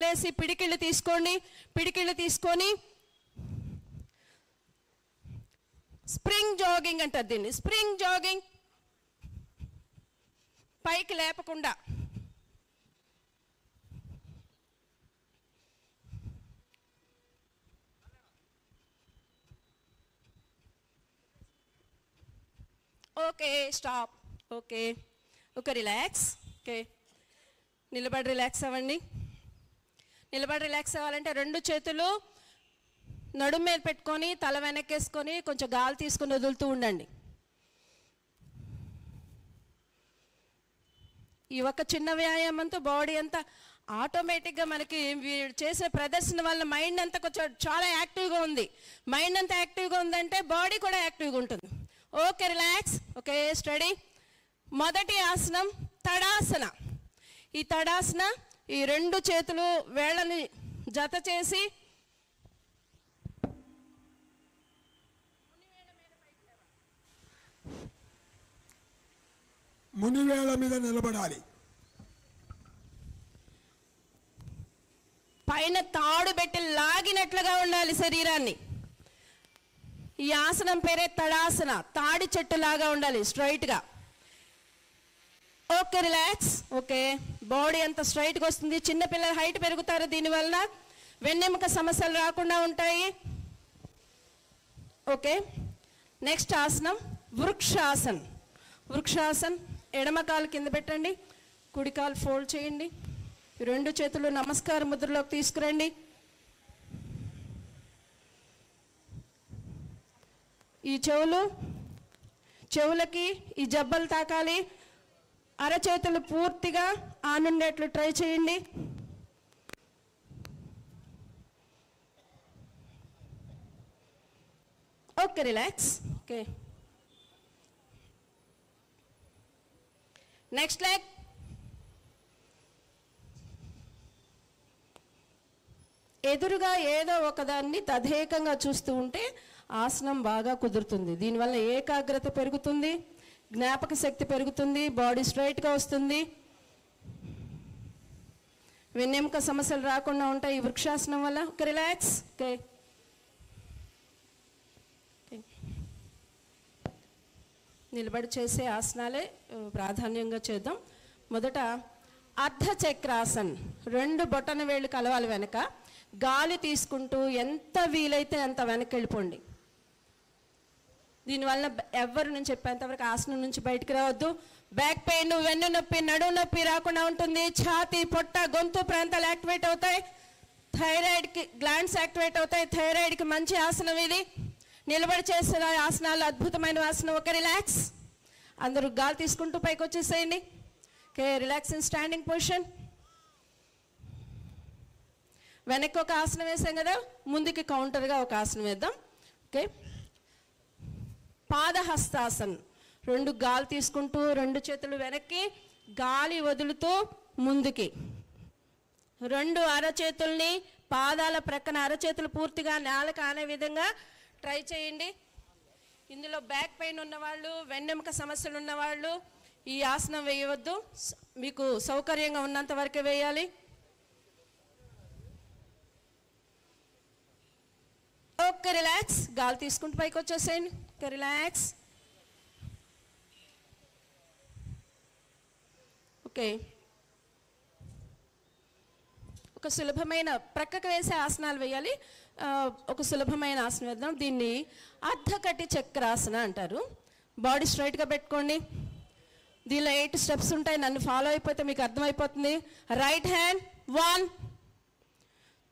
లేసి పిడికిళ్ళు తీసుకోండి. పిడికిళ్ళు తీసుకొని స్ప్రింగ్ జాగింగ్ అంటారు దీన్ని. స్ప్రింగ్ జాగింగ్, పైకి లేపకుండా. Okay, stop. ఓకే, ఒక రిలాక్స్. ఓకే, నిలబడి రిలాక్స్ అవ్వండి. నిలబడి రిలాక్స్ అవ్వాలంటే రెండు చేతులు నడుము మీద పెట్టుకొని తల వెనక్కేసుకొని కొంచెం గాలి తీసుకొని వదులుతూ ఉండండి. ఈ ఒక చిన్న వ్యాయామంతో బాడీ అంతా ఆటోమేటిక్గా మనకి చేసే ప్రదర్శన వల్ల మైండ్ అంతా కొంచెం చాలా యాక్టివ్గా ఉంది. మైండ్ అంతా యాక్టివ్గా ఉందంటే బాడీ కూడా యాక్టివ్గా ఉంటుంది. Okay, relax. Okay, study. మొదటి ఆసనం తడాసన. ఈ తడాసన ఈ రెండు చేతులు వేళ్ళని జత చేసి మునివేళ మీద నిలబడాలి. పైన తాడు పెట్టి లాగినట్లుగా ఉండాలి శరీరాన్ని. ఈ ఆసనం పేరే తడాసన. తాడి చెట్టు లాగా ఉండాలి, స్ట్రైట్గా. Okay, relax. ఓకే, బాడీ అంతా స్ట్రైట్గా వస్తుంది. చిన్నపిల్లల హైట్ పెరుగుతారు, దీనివల్ల వెన్నెముక సమస్యలు రాకుండా ఉంటాయి. ఓకే, నెక్స్ట్ ఆసనం వృక్షాసన్. వృక్షాసన్. ఎడమ కాలు కింద పెట్టండి, కుడి కాలు ఫోల్డ్ చేయండి. రెండు చేతులు నమస్కార ముద్రలోకి తీసుకురండి. ఈ చెవులకి ఈ జబ్బలు తాకాలి. అరచేతులు పూర్తిగా ఆనుండేట్లు ట్రై చేయండి. Okay, relax. Okay, next leg. ఎదురుగా ఏదో ఒకదాన్ని తదేకంగా చూస్తూ ఉంటే ఆసనం బాగా కుదురుతుంది. దీనివల్ల ఏకాగ్రత పెరుగుతుంది, జ్ఞాపక శక్తి పెరుగుతుంది, బాడీ స్ట్రైట్గా వస్తుంది, వెన్నెముక సమస్యలు రాకుండా ఉంటాయి ఈ వృక్షాసనం వల్ల. Okay, relax. ఓకే, నిలబడి చేసే ఆసనాలే ప్రాధాన్యంగా చేద్దాం. మొదట అర్ధచక్రాసన్. రెండు బొటన వేళ్ళు కలవాలి వెనక. గాలి తీసుకుంటూ ఎంత వీలైతే అంత వెనక్కి వెళ్ళిపోండి. దీనివల్ల ఎవరు నేను చెప్పేంతవరకు ఆసనం నుంచి బయటికి రావద్దు. బ్యాక్ పెయిన్, వెన్ను నొప్పి, నడుము నొప్పి రాకుండా ఉంటుంది. ఛాతీ, పొట్ట, గొంతు ప్రాంతాలు యాక్టివేట్ అవుతాయి. థైరాయిడ్కి గ్లాండ్స్ యాక్టివేట్ అవుతాయి. థైరాయిడ్కి మంచి ఆసనం ఇది. నిలబడి చేసిన ఆసనాలు అద్భుతమైన ఆసనం. ఒక రిలాక్స్. అందరూ గాలి తీసుకుంటూ పైకి వచ్చేసేయండి. Okay, relax in standing position. వెనక్కి ఒక ఆసనం వేసాం కదా, ముందుకి కౌంటర్గా ఒక ఆసనం వేద్దాం. ఓకే, పాదహస్తాసన్. రెండు గాలి తీసుకుంటూ రెండు చేతులు వెనక్కి, గాలి వదులుతూ ముందుకి. రెండు అరచేతుల్ని పాదాల ప్రక్కన, అరచేతులు పూర్తిగా నేలకు ఆనే విధంగా ట్రై చేయండి. ఇందులో బ్యాక్ పెయిన్ ఉన్నవాళ్ళు, వెన్నెముక సమస్యలు ఉన్నవాళ్ళు ఈ ఆసనం వేయవద్దు. మీకు సౌకర్యంగా ఉన్నంత వరకే వేయాలి. Okay, relax. గాలి తీసుకుంటూ పైకి వచ్చేసేయండి. Okay, relax. ఓకే, ఒక సులభమైన ప్రక్కకు వేసే ఆసనాలు వేయాలి. ఒక సులభమైన ఆసనం వేద్దాం. దీన్ని అర్ధకటి చక్రాసన అంటారు. బాడీ స్ట్రైట్గా పెట్టుకోండి. దీనిలో 8 స్టెప్స్ ఉంటాయి. నన్ను ఫాలో అయిపోతే మీకు అర్థమైపోతుంది. రైట్ హ్యాండ్ 1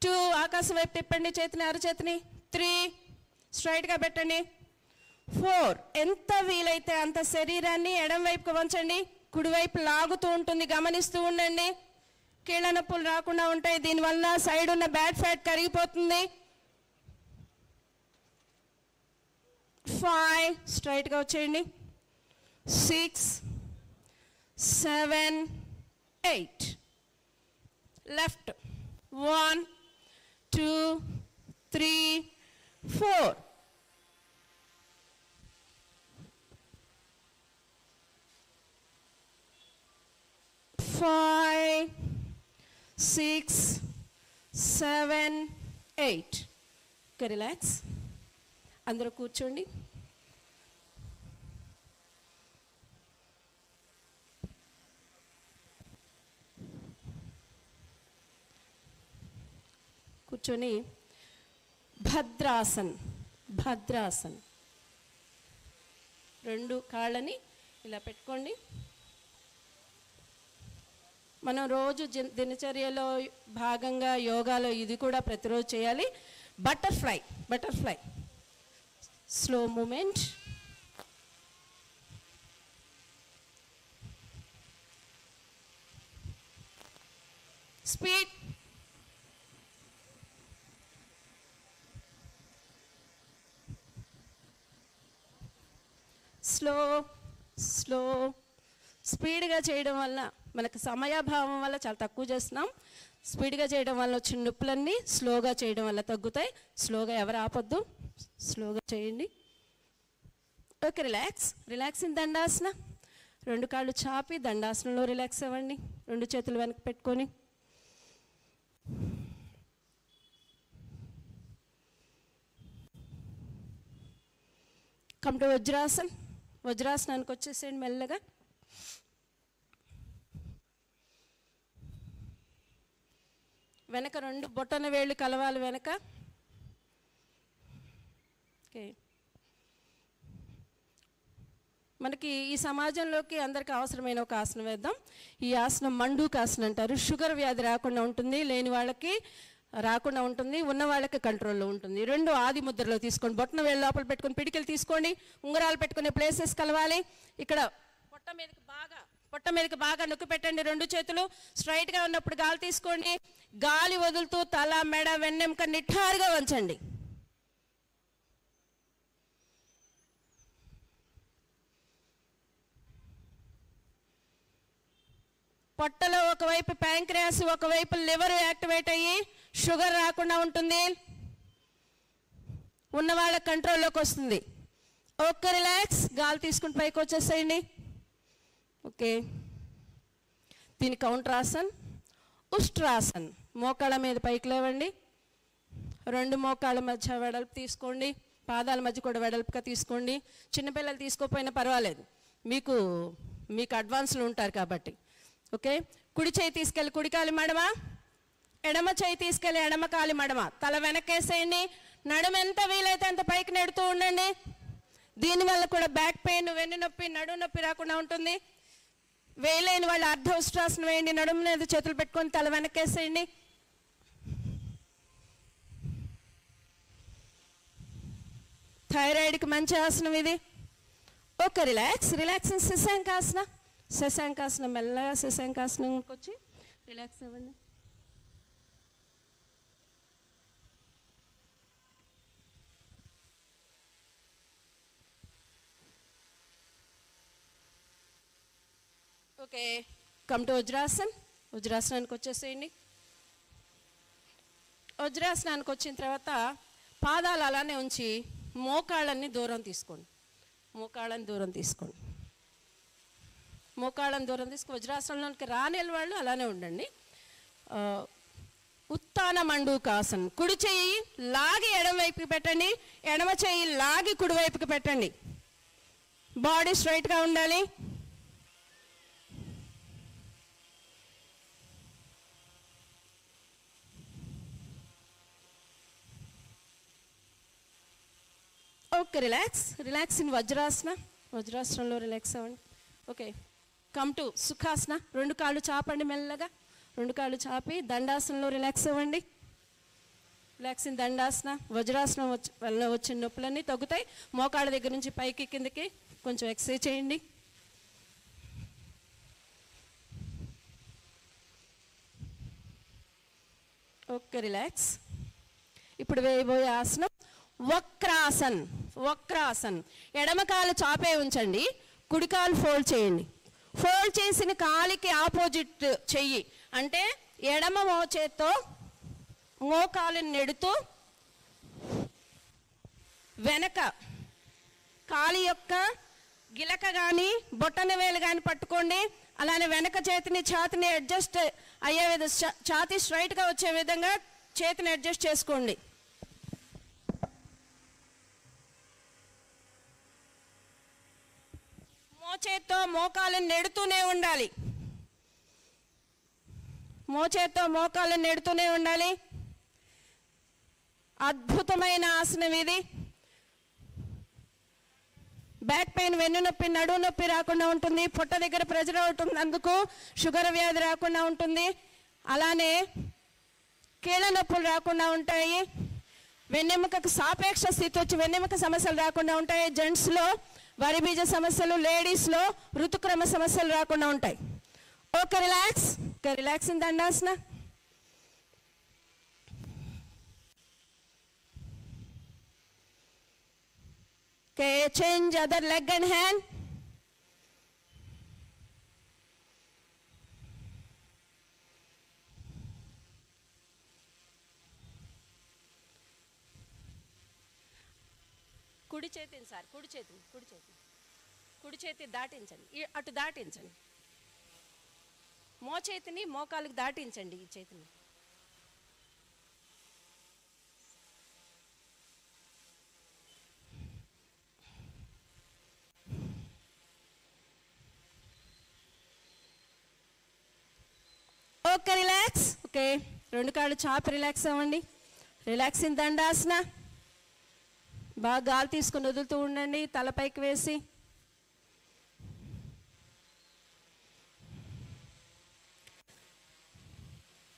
2, ఆకాశం వైపు తిప్పండి చేతిని, అరచేతిని. 3, స్ట్రైట్గా పెట్టండి. 4, ఎంత వీలైతే అంత శరీరాన్ని ఎడం వైపుకు వంచండి. కుడివైపు లాగుతూ ఉంటుంది, గమనిస్తూ ఉండండి. కీళ్ళ నొప్పులు రాకుండా ఉంటాయి. దీనివల్ల సైడ్ ఉన్న బ్యాడ్ ఫ్యాట్ కరిగిపోతుంది. 5, స్ట్రైట్గా వచ్చేయండి. 6 7 8, లెఫ్ట్. 1 2 3 4. 5 6 7, 8. Okay, relax. అందరూ కూర్చోండి. కూర్చొని భద్రాసన్. భద్రాసన్. 2 కాళ్ళని ఇలా పెట్టుకోండి. మనం రోజు దినచర్యలో భాగంగా యోగాలో ఇది కూడా ప్రతిరోజు చేయాలి. Butterfly. Butterfly. Slow movement. Speed. Slow slow. స్పీడ్గా చేయడం వల్ల మనకు సమయాభావం వల్ల చాలా తక్కువ చేస్తున్నాం. స్పీడ్గా చేయడం వల్ల వచ్చిన నొప్పులన్నీ స్లోగా చేయడం వల్ల తగ్గుతాయి. స్లోగా ఎవరు ఆపొద్దు, స్లోగా చేయండి. Okay, relax. Relax in Dandasana. 2 కాళ్ళు చాపి దండాసనంలో రిలాక్స్ అవ్వండి. 2 చేతులు వెనక్కి పెట్టుకొని కమ్ టు వజ్రాసన్. వజ్రాసనానికి వచ్చేసేయండి మెల్లగా. వెనక 2 బొట్టన వేళ్ళు కలవాలి వెనక. ఓకే, మనకి ఈ సమాజంలోకి అందరికీ అవసరమైన ఒక ఆసనం వేద్దాం. ఈ ఆసనం మండూకాసనం అంటారు. షుగర్ వ్యాధి రాకుండా ఉంటుంది, లేని వాళ్ళకి రాకుండా ఉంటుంది, ఉన్న వాళ్ళకి కంట్రోల్లో ఉంటుంది. 2 ఆది ముద్రలో తీసుకోండి. బొట్టన వేళ్ళు లోపల పెట్టుకొని పిడికిలు తీసుకోండి. ఉంగరాలు పెట్టుకునే ప్లేసెస్ కలవాలి. ఇక్కడ పొట్ట మీదకి బాగా నొక్కి పెట్టండి. 2 చేతులు స్ట్రైట్గా ఉన్నప్పుడు గాలి తీసుకోండి. గాలి వదులుతూ తల, మెడ, వెన్నెముక నిఠారుగా వంచండి. పొట్టలో ఒకవైపు ప్యాంక్రియాస్, ఒకవైపు లివర్ యాక్టివేట్ అయ్యి షుగర్ రాకుండా ఉంటుంది. ఉన్న వాళ్ళ కంట్రోల్లోకి వస్తుంది. Okay, relax. గాలి తీసుకుని పైకి వచ్చేసేయండి. ఓకే, దీని కౌంట్రాసన్. ఉష్ట్రాసన్. మోకాళ్ళ మీద పైకి లేవండి. 2 మోకాళ్ళ మధ్య వెడల్పు తీసుకోండి. పాదాల మధ్య కూడా వెడల్పుగా తీసుకోండి. చిన్నపిల్లలు తీసుకోకపోయినా పర్వాలేదు, మీకు అడ్వాన్స్లో ఉంటారు కాబట్టి. ఓకే, కుడి చేయి తీసుకెళ్ళి కుడి కాలి మడమ, ఎడమ చేయి తీసుకెళ్ళి ఎడమ కాలి మడమ. తల వెనక్కేసేయండి. నడుము ఎంత వీలైతే అంత పైకి నెడుతూ ఉండండి. దీనివల్ల కూడా బ్యాక్ పెయిన్, వెన్ను నొప్పి, నడుము నొప్పి రాకుండా ఉంటుంది. వేయలేని వాళ్ళు అర్ధ ఉష్ట్రాసనం వేయండి. నడుము మీద చేతులు పెట్టుకొని తల వెనక్కేసేయండి. థైరాయిడ్కి మంచి ఆసనం ఇది. Okay, relax. Relax in Shashankasana. శశాంకాసనం. మెల్లగా శశాంకాసనంకి వచ్చి రిలాక్స్ అవ్వండి. Okay, come to Vajrasana. వజ్రాసనానికి వచ్చేసేయండి. వజ్రాసనానికి వచ్చిన తర్వాత పాదాలు అలానే ఉంచి మోకాళ్ళని దూరం తీసుకోండి. మోకాళ్ళని దూరం తీసుకోండి. మోకాళ్ళని దూరం తీసుకుని వజ్రాసనంలోకి రాని వాళ్ళు అలానే ఉండండి. ఉత్తాన మండూకాసన్. కుడి చెయ్యి లాగి ఎడమ వైపుకి పెట్టండి. ఎడమ చెయ్యి లాగి కుడి వైపుకి పెట్టండి. బాడీ స్ట్రైట్గా ఉండాలి. Okay, relax. Relax in Vajrasana. వజ్రాసనంలో రిలాక్స్ అవ్వండి. Okay, come to Sukhasana. 2 కాళ్ళు చాపండి మెల్లగా. 2 కాళ్ళు చాపి దండాసనంలో రిలాక్స్ అవ్వండి. Relax in Dandasana. వజ్రాసనం వల్ల వచ్చిన నొప్పులన్నీ తగ్గుతాయి. మోకాళ్ళ దగ్గర నుంచి పైకి కిందకి కొంచెం ఎక్సర్సైజ్ చేయండి. Okay, relax. ఇప్పుడు వేయబోయే ఆసనం వక్రాసన్. వక్రాసన్. ఎడమ కాలు చాపే ఉంచండి. కుడి కాలు ఫోల్డ్ చేయండి. ఫోల్డ్ చేసిన కాలికి ఆపోజిట్ చెయ్యి అంటే ఎడమ చేత్తో మోకాలుని నెడుతూ వెనక కాలి యొక్క గిలక కానీ బొట్టన వేలు కానీ పట్టుకోండి. అలానే వెనక చేతిని ఛాతిని అడ్జస్ట్ అయ్యే విధంగా ఛాతీ స్ట్రైట్గా వచ్చే విధంగా చేతిని అడ్జస్ట్ చేసుకోండి. మోచేత్తో మోకాలను నెడుతూనే ఉండాలి. మోచేత్తో మోకాలను నెడుతూనే ఉండాలి. అద్భుతమైన ఆసనం ఇది. బ్యాక్ పెయిన్, వెన్ను నొప్పి, నడుము నొప్పి రాకుండా ఉంటుంది. పొట్ట దగ్గర ప్రెజర్ అవుతుంది, అందుకు షుగర్ వ్యాధి రాకుండా ఉంటుంది. అలానే కీళ్ళ నొప్పులు రాకుండా ఉంటాయి. వెన్నెముకకు సాపేక్ష స్థితి వచ్చి వెన్నెముక సమస్యలు రాకుండా ఉంటాయి. జెంట్స్లో వరిబీజ సమస్యలు, లేడీస్లో ఋతుక్రమ సమస్యలు రాకుండా ఉంటాయి. Okay, relax. Okay, relax in Dandasana. Okay, change other leg and hand. కుడి చేతిని సార్, కుడి చేతి దాటించండి, అటు దాటించండి. మోచేతిని మోకాలకు దాటించండి. ఈ చేతిని ఓకే, రిలాక్స్. ఓకే, రెండు కాళ్ళు చాపి రిలాక్స్ అవ్వండి. Relax in Dandasana. బాగా గాలి తీసుకుని వదులుతూ ఉండండి, తలపైకి వేసి.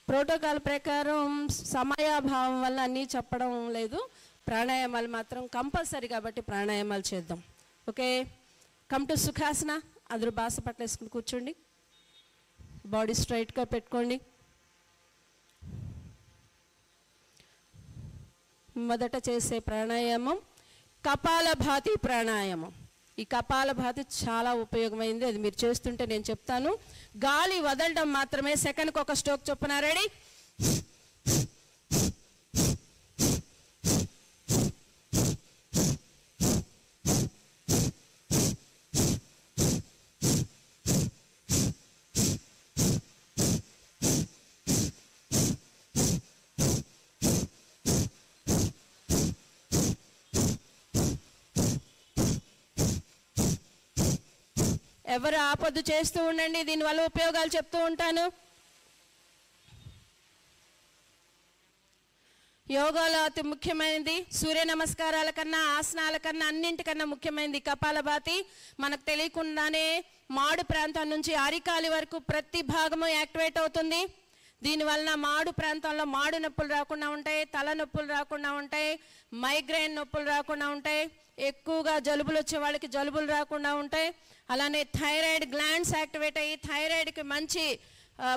ప్రోటోకాల్ ప్రకారం సమయాభావం వల్ల అన్నీ చెప్పడం లేదు. ప్రాణాయామాలు మాత్రం కంపల్సరీ కాబట్టి ప్రాణాయామాలు చేద్దాం. Okay, come to Sukhasana. అందరూ బాస పట్టేసుకుని కూర్చోండి. బాడీ స్ట్రైట్గా పెట్టుకోండి. మొదట చేసే ప్రాణాయామం కపాలభాతి ప్రాణాయామం. ఈ కపాలభాతి చాలా ఉపయోగమైంది. అది మీరు చేస్తుంటే నేను చెప్తాను. గాలి వదలడం మాత్రమే. సెకండ్కి ఒక స్ట్రోక్ చొప్పున. రెడీ? ఎవరు ఆపొద్దు, చేస్తూ ఉండండి. దీనివల్ల ఉపయోగాలు చెప్తూ ఉంటాను. యోగాలో అతి ముఖ్యమైనది, సూర్య నమస్కారాల కన్నా, ఆసనాల కన్నా, అన్నింటికన్నా ముఖ్యమైనది కపాలభాతి. మనకు తెలియకుండానే మాడు ప్రాంతం నుంచి అరికాలి వరకు ప్రతి భాగము యాక్టివేట్ అవుతుంది. దీనివలన మాడు ప్రాంతంలో మాడు నొప్పులు రాకుండా ఉంటాయి, తల నొప్పులు రాకుండా ఉంటాయి, మైగ్రేన్ నొప్పులు రాకుండా ఉంటాయి, ఎక్కువగా జలుబులు వచ్చే వాళ్ళకి జలుబులు రాకుండా ఉంటాయి. అలానే థైరాయిడ్ గ్లాండ్స్ యాక్టివేట్ అయ్యి థైరాయిడ్కి మంచి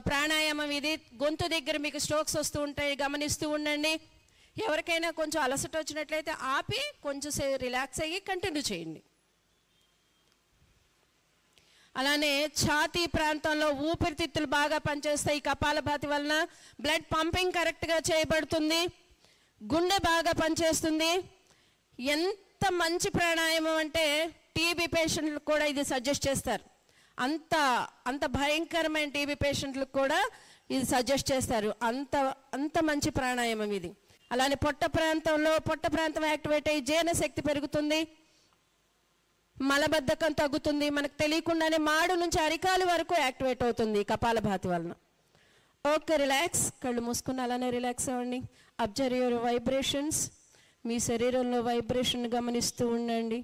ప్రాణాయామం ఇది. గొంతు దగ్గర మీకు స్ట్రోక్స్ వస్తూ ఉంటాయి, గమనిస్తూ ఉండండి. ఎవరికైనా కొంచెం అలసట వచ్చినట్లయితే ఆపి కొంచెం రిలాక్స్ అయ్యి కంటిన్యూ చేయండి. అలానే ఛాతీ ప్రాంతంలో ఊపిరితిత్తులు బాగా పనిచేస్తాయి. కపాలభాతి వలన బ్లడ్ పంపింగ్ కరెక్ట్గా చేయబడుతుంది, గుండె బాగా పనిచేస్తుంది. ఎంత మంచి ప్రాణాయామం అంటే టీబీ పేషెంట్లకు కూడా ఇది సజెస్ట్ చేస్తారు. అంత భయంకరమైన టీబీ పేషెంట్లకు కూడా ఇది సజెస్ట్ చేస్తారు. అంత మంచి ప్రాణాయామం ఇది. అలానే పొట్ట ప్రాంతం యాక్టివేట్ అయ్యి జీర్ణశక్తి పెరుగుతుంది, మలబద్ధకం తగ్గుతుంది. మనకు తెలియకుండానే మాడు నుంచి అరికాలు వరకు యాక్టివేట్ అవుతుంది కపాలభాతి వలన. Okay, relax. కళ్ళు మూసుకుని అలానే రిలాక్స్ అవ్వండి. Observe your vibrations. మీ శరీరంలో వైబ్రేషన్ గమనిస్తూ ఉండండి.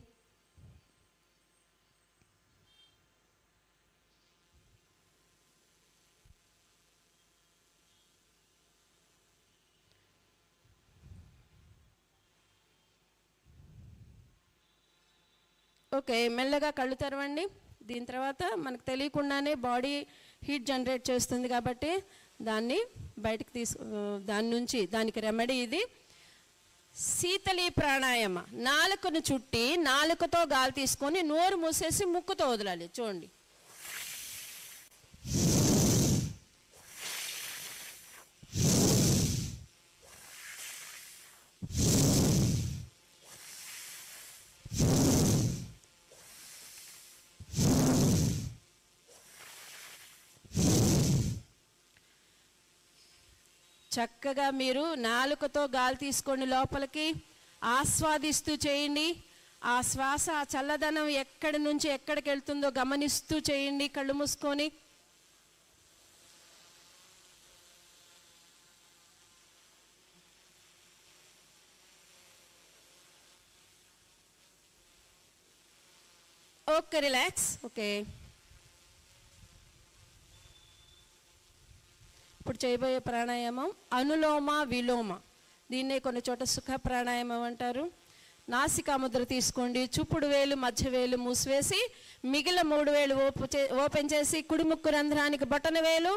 ఓకే, మెల్లగా కళ్ళు తెరవండి. దీని తర్వాత మనకు తెలియకుండానే బాడీ హీట్ జనరేట్ చేస్తుంది కాబట్టి దాన్ని బయటకు దానికి రెమెడీ ఇది శీతలి ప్రాణాయామ. నాలుకను చుట్టి నాలుకతో గాలి తీసుకొని నోరు మూసేసి ముక్కుతో వదలాలి. చూడండి. చక్కగా మీరు నాలుకతో గాలి తీసుకోండి, లోపలికి ఆస్వాదిస్తూ చేయండి. ఆ శ్వాస, ఆ చల్లదనం ఎక్కడి నుంచి ఎక్కడికి వెళ్తుందో గమనిస్తూ చేయండి కళ్ళు మూసుకొని. Okay, relax. ఓకే, ఇప్పుడు చేయబోయే ప్రాణాయామం అనులోమ విలోమ. దీన్నే కొన్ని చోట సుఖ ప్రాణాయామం అంటారు. నాసికా ముద్ర తీసుకోండి, చూపుడు వేలు మధ్య వేలు మూసివేసి మిగిలిన 3 వేలు ఓపెన్ చేసి కుడి ముక్కు రంధ్రానికి బొటన వేలు,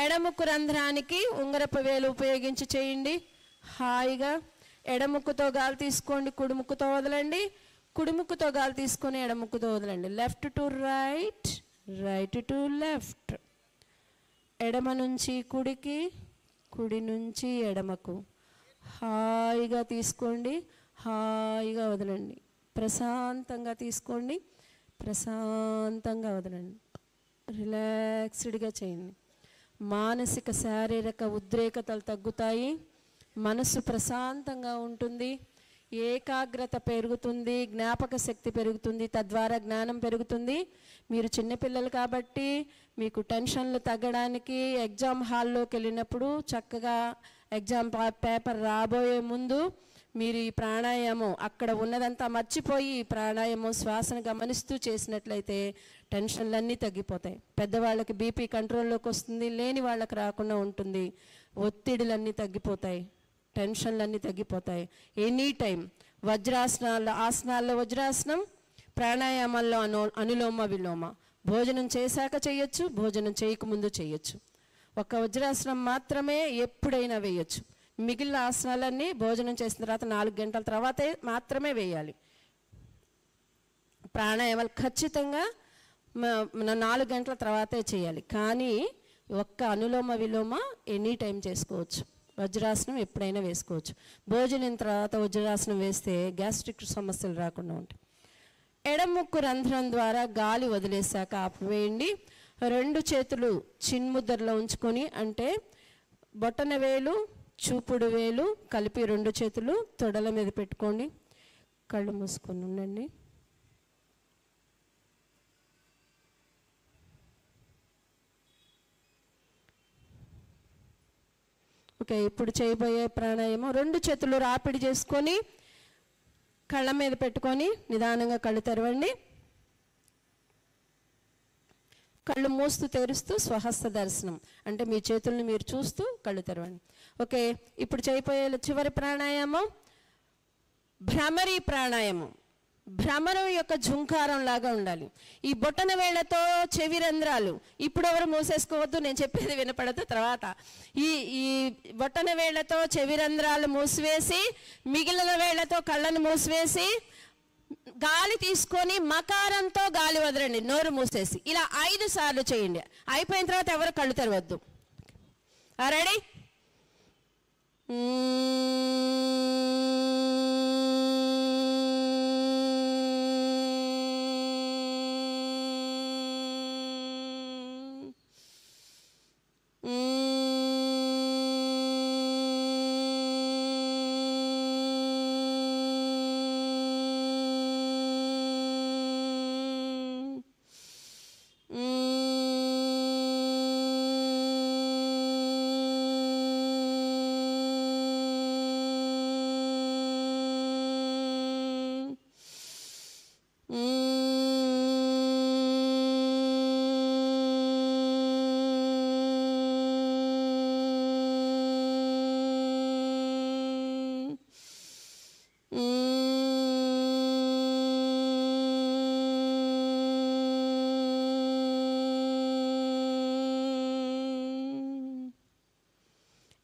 ఎడముక్కు రంధ్రానికి ఉంగరపు వేలు ఉపయోగించి చేయండి. హాయిగా ఎడముక్కుతో గాలి తీసుకోండి, కుడి ముక్కుతో వదలండి. కుడి ముక్కుతో గాలి తీసుకొని ఎడముక్కుతో వదలండి. Left to right, right to left. ఎడమ నుంచి కుడికి, కుడి నుంచి ఎడమకు. హాయిగా తీసుకోండి, హాయిగా వదలండి. ప్రశాంతంగా తీసుకోండి, ప్రశాంతంగా వదలండి. రిలాక్స్డ్గా చేయండి. మానసిక శారీరక ఉద్రేకతలు తగ్గుతాయి, మనసు ప్రశాంతంగా ఉంటుంది, ఏకాగ్రత పెరుగుతుంది, జ్ఞాపక శక్తి పెరుగుతుంది, తద్వారా జ్ఞానం పెరుగుతుంది. మీరు చిన్నపిల్లలు కాబట్టి మీకు టెన్షన్లు తగ్గడానికి ఎగ్జామ్ హాల్లోకి వెళ్ళినప్పుడు చక్కగా ఎగ్జామ్ పేపర్ రాబోయే ముందు మీరు ఈ ప్రాణాయామం అక్కడ ఉన్నదంతా మర్చిపోయి ఈ ప్రాణాయామం శ్వాసను గమనిస్తూ చేసినట్లయితే టెన్షన్లన్నీ తగ్గిపోతాయి. పెద్దవాళ్ళకి బీపీ కంట్రోల్లోకి వస్తుంది, లేని వాళ్ళకి రాకుండా ఉంటుంది. ఒత్తిడులన్నీ తగ్గిపోతాయి, టెన్షన్లన్నీ తగ్గిపోతాయి. ఎనీ టైం ఆసనాల్లో వజ్రాసనం, ప్రాణాయామాల్లో అనులోమ విలోమ. భోజనం చేశాక చేయొచ్చు, భోజనం చేయకముందు చేయొచ్చు. ఒక వజ్రాసనం మాత్రమే ఎప్పుడైనా వేయచ్చు. మిగిలిన ఆసనాలన్నీ భోజనం చేసిన తర్వాత 4 గంటల తర్వాతే మాత్రమే వేయాలి. ప్రాణాయామాలు ఖచ్చితంగా 4 గంటల తర్వాతే చేయాలి. కానీ ఒక్క అనులోమ విలోమ ఎనీ టైం చేసుకోవచ్చు. వజ్రాసనం ఎప్పుడైనా వేసుకోవచ్చు. భోజనం తర్వాత వజ్రాసనం వేస్తే గ్యాస్ట్రిక్ సమస్యలు రాకుండా ఉంటాయి. ఎడముక్కు రంధ్రం ద్వారా గాలి వదిలేశాక ఆపివేయండి. 2 చేతులు చిన్ముద్రలో ఉంచుకొని, అంటే బొటన వేలు చూపుడు వేలు కలిపి 2 చేతులు తొడల మీద పెట్టుకోండి. కళ్ళు మూసుకొని ఉండండి. ఓకే, ఇప్పుడు చేయబోయే ప్రాణాయామం 2 చేతులు రాపిడి చేసుకొని కళ్ళ మీద పెట్టుకొని నిదానంగా కళ్ళు తెరవండి. కళ్ళు మూస్తూ తెరుస్తూ స్వహస్త దర్శనం, అంటే మీ చేతుల్ని మీరు చూస్తూ కళ్ళు తెరవండి. ఓకే, ఇప్పుడు చేయబోయే చివరి ప్రాణాయామం భ్రమరీ ప్రాణాయామం. భ్రమరం యొక్క ఝుంకారం లాగా ఉండాలి. ఈ బొటన వేళ్లతో చెవి రంధ్రాలు ఇప్పుడు ఎవరు మూసేసుకోవద్దు, నేను చెప్పేది వినపడదు తర్వాత. ఈ బొటన వేళ్లతో చెవి రంధ్రాలు మూసివేసి మిగిలిన వేళ్లతో కళ్ళను మూసివేసి గాలి తీసుకొని మకారంతో గాలి వదలండి, నోరు మూసేసి. ఇలా 5 సార్లు చేయండి. అయిపోయిన తర్వాత ఎవరు కళ్ళు తెరవద్దు. రెడీ?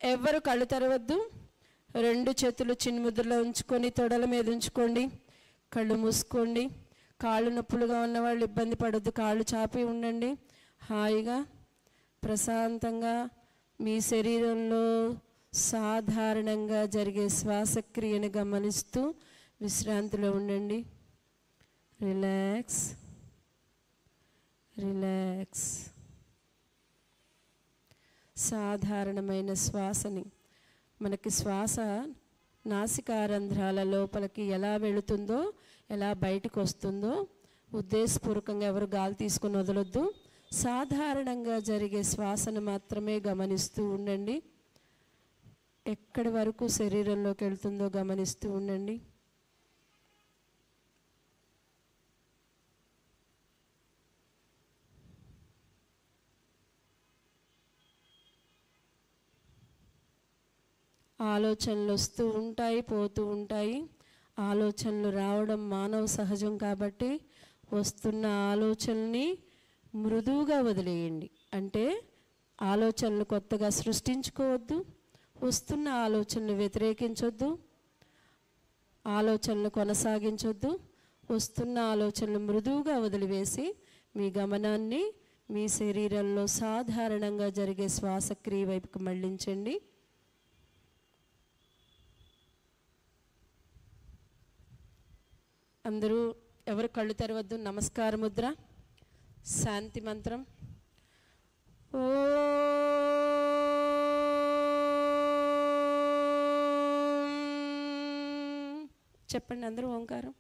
ఎవ్వరు కళ్ళు తెరవద్దు. 2 చేతులు చిన్ముద్రలో ఉంచుకొని తొడల మీద ఉంచుకోండి. కళ్ళు మూసుకోండి. కాళ్ళు నొప్పులుగా ఉన్న వాళ్ళు ఇబ్బంది పడొద్దు, కాళ్ళు చాపి ఉండండి. హాయిగా ప్రశాంతంగా మీ శరీరంలో సాధారణంగా జరిగే శ్వాసక్రియను గమనిస్తూ విశ్రాంతిలో ఉండండి. Relax, relax. సాధారణమైన శ్వాసని మనకి శ్వాస నాసికారంధ్రాల లోపలికి ఎలా వెళుతుందో, ఎలా బయటకు వస్తుందో ఉద్దేశపూర్వకంగా ఎవరు గాలి తీసుకొని వదలొద్దు. సాధారణంగా జరిగే శ్వాసను మాత్రమే గమనిస్తూ ఉండండి. ఎక్కడి వరకు శరీరంలోకి వెళ్తుందో గమనిస్తూ ఉండండి. ఆలోచనలు వస్తూ ఉంటాయి, పోతూ ఉంటాయి. ఆలోచనలు రావడం మానవ సహజం కాబట్టి వస్తున్న ఆలోచనల్ని మృదువుగా వదిలేయండి. అంటే ఆలోచనలు కొత్తగా సృష్టించుకోవద్దు, వస్తున్న ఆలోచనలు వ్యతిరేకించొద్దు, ఆలోచనలు కొనసాగించొద్దు. వస్తున్న ఆలోచనలు మృదువుగా వదిలివేసి మీ గమనాన్ని మీ శరీరంలో సాధారణంగా జరిగే శ్వాసక్రియ వైపుకు మళ్లించండి. అందరూ ఎవరు కళ్ళు తెరవద్దు. నమస్కార ముద్ర, శాంతి మంత్రం. చెప్పండి అందరూ ఓంకారం.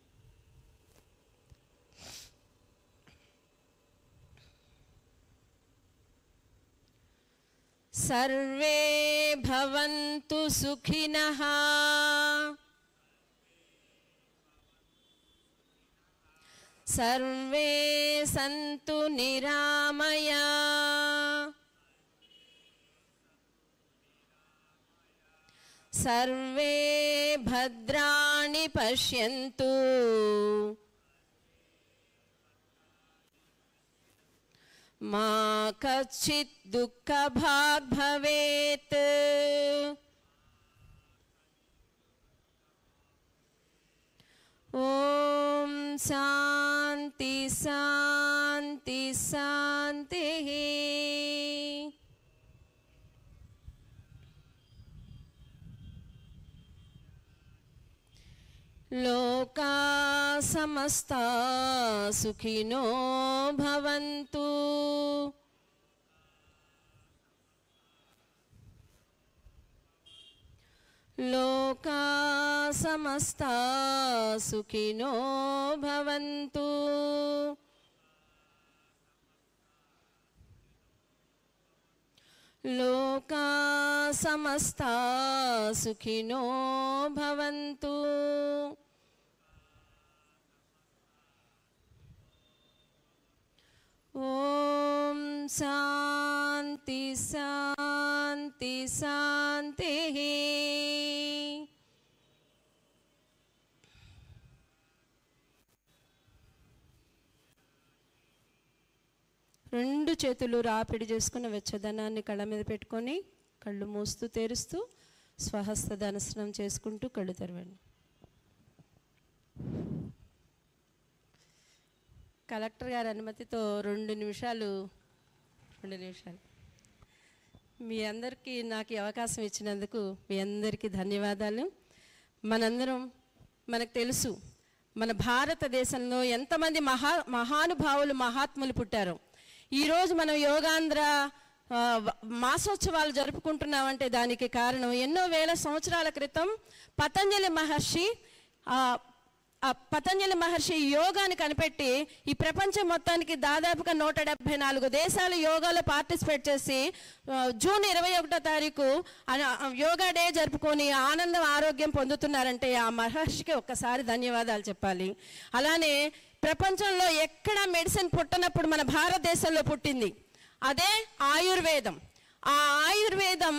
సర్వే భవంతు సుఖినః, సర్వే సంతు నిరామయా, సర్వే భద్రాణి పశ్యంతు, మా కచ్చిత్ దుఃఖభాగ్ భవేత్. ఓం శాంతి శాంతి శాంతి. లోకా సమస్తా సుఖినో భవంతు. లోకా సమస్తా సుఖినో భవంతు. లోకా సమస్తా సుఖినో భవంతు. ఓం శాంతి శాంతి శాంతి. రెండు చేతులు రాపిడి చేసుకుని వెచ్చదనాన్ని కళ్ళ మీద పెట్టుకొని కళ్ళు మూస్తూ తెరుస్తూ స్వహస్త దర్శనం చేసుకుంటూ కళ్ళు తెరవండి. కలెక్టర్ గారి అనుమతితో 2 నిమిషాలు మీ అందరికీ నాకు అవకాశం ఇచ్చినందుకు మీ అందరికీ ధన్యవాదాలు. మనకు తెలుసు మన భారతదేశంలో ఎంతమంది మహానుభావులు మహాత్ములు పుట్టారు. ఈరోజు మనం యోగాంధ్ర మాసోత్సవాలు జరుపుకుంటున్నామంటే దానికి కారణం ఎన్నో వేల సంవత్సరాల క్రితం పతంజలి మహర్షి యోగాని కనిపెట్టి ఈ ప్రపంచం మొత్తానికి దాదాపుగా 174 దేశాలు యోగాలో పార్టిసిపేట్ చేసి జూన్ 21వ తారీఖు యోగా డే జరుపుకొని ఆనందం ఆరోగ్యం పొందుతున్నారంటే ఆ మహర్షికి ఒక్కసారి ధన్యవాదాలు చెప్పాలి. అలానే ప్రపంచంలో ఎక్కడ మెడిసిన్ పుట్టనప్పుడు మన భారతదేశంలో పుట్టింది, అదే ఆయుర్వేదం. ఆ ఆయుర్వేదం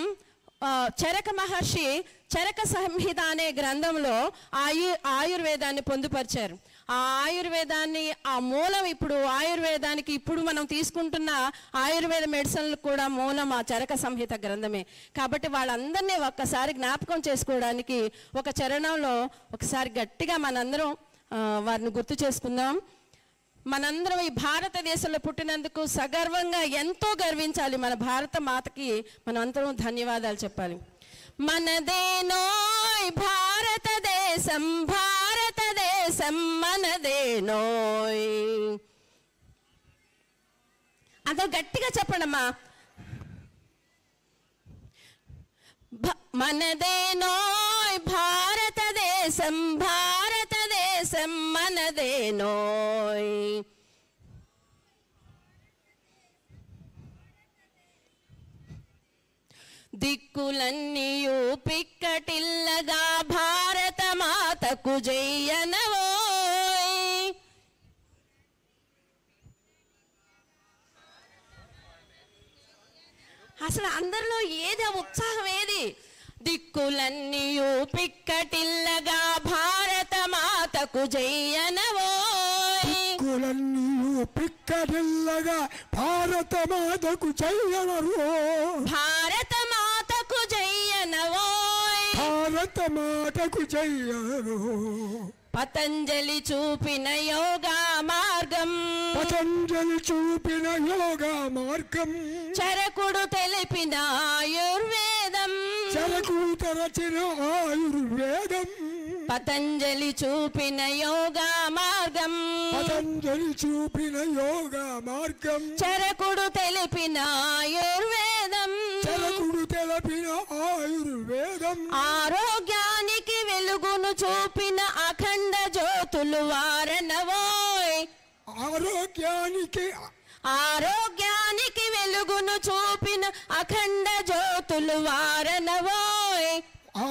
చరక మహర్షి చరక సంహిత అనే గ్రంథంలో ఆయుర్వేదాన్ని పొందుపరిచారు. ఆ ఆయుర్వేదాన్ని ఆ మూలం ఇప్పుడు ఆయుర్వేదానికి ఇప్పుడు మనం తీసుకుంటున్న ఆయుర్వేద మెడిసిన్లు కూడా మూలం ఆ చరక సంహిత గ్రంథమే. కాబట్టి వాళ్ళందరినీ ఒక్కసారి జ్ఞాపకం చేసుకోవడానికి ఒక చరణంలో ఒకసారి గట్టిగా మనందరం వారిని గుర్తు చేసుకుందాం. మనందరం ఈ భారతదేశంలో పుట్టినందుకు సగర్వంగా ఎంతో గర్వించాలి. మన భారత మాతకి మనం అందరం ధన్యవాదాలు చెప్పాలి. మనదేనోయ్ భారతదేశం, భారతదేశం మనదేనోయ్. అంత గట్టిగా చెప్పండమ్మా. మనదేనోయ్ భారతదేశం, భారతదేశం మనదేనోయ్. దిక్కులన్నీయు పిక్కటిల్లగా భారత మాతకు జయనవోయ్. అసలు అందరిలో ఏది ఉత్సాహం ఏది? దిక్కులన్నీయు పిక్కటిల్లగా భారత మాతకు జయనవోయ్. దిక్కులన్నీయు పిక్కటిల్లగా భారత మాతకు జయనవోయ్. భారత మాతకు జయనవోయ్. భారత మాతకు జయనవోయ్. పతంజలి చూపిన యోగా మార్గం, పతంజలి చూపిన యోగా మార్గం, చరకుడు తెలిపిన ఆయుర్వేదం, చరకుడు తరచిన ఆయుర్వేదం. పతంజలి చూపిన యోగా మార్గం, పతంజలి చూపిన యోగా మార్గం, చరకుడు తెలిపిన ఆయుర్వేదం, చరకుడు తెలిపిన ఆయుర్వేదం. ఆరోగ్యానికి వెలుగును చూపిన అఖండ జ్యోతులు వారనవోయ్. ఆరోగ్యానికి వెలుగును చూపిన అఖండ జ్యోతులు వారనవోయ్.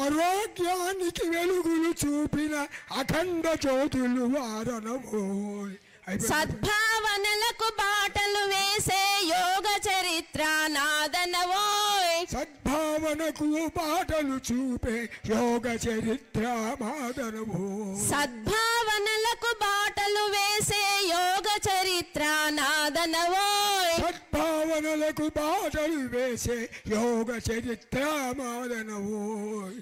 ఆరోగ్యానికి వెలుగులు చూపిన అఖండ జ్యోతులు వారనవోయ్. సద్భావనలకు బాటలు వేసే యోగ చరిత్ర నాదనవోయ్. సద్భావనకు బాటలు చూపే యోగ చరిత్ర మాదనవోయ్. సద్భావనలకు బాటలు వేసే యోగ చరిత్ర నాదనవోయ్. సద్భావనలకు బాటలు వేసే యోగ చరిత్ర మాదనవోయ్.